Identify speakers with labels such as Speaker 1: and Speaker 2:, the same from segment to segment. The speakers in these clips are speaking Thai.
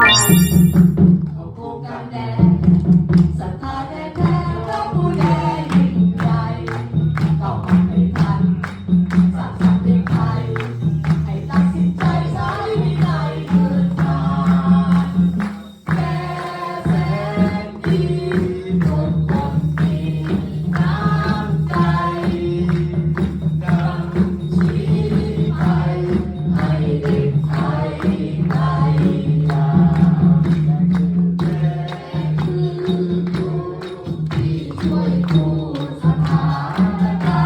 Speaker 1: เอาโครงการแดงศรัทธาแท้แท้พระผู้แดงยิ่งใหญ่ต้องไม่ทันสร้างสรรค์เด็กไทยให้ตัดสินใจใช้วินัยเกิดการแก่แสนดีทุกคนมีน้ำใจนำชี้ไปให้เด็กไทยในยามแก่คือครูที่ช่วยผู้สถานกา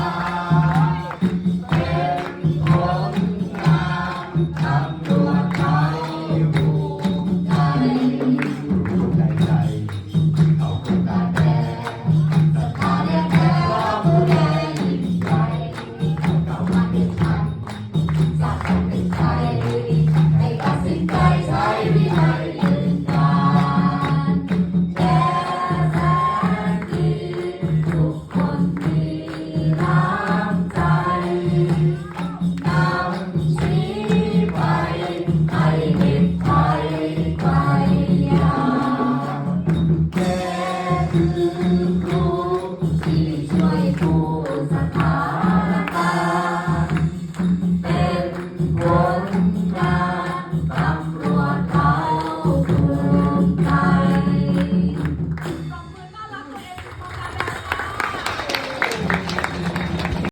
Speaker 1: รณ์เป็นคนงามตำรวจไทยภูมิใจใจเอาโครงการแดงศรัทธาแท้แท้พระผู้แดงยิ่งใหญ่เรามาเด็ดทันสร้างสรรค์เป็นไทยให้ตัดสินใจใช้วินัยยืนการแก่แสนดีทุกคนมีน้ำใจนำชี้ไปให้เด็กไทยไกลยาวแก่คือ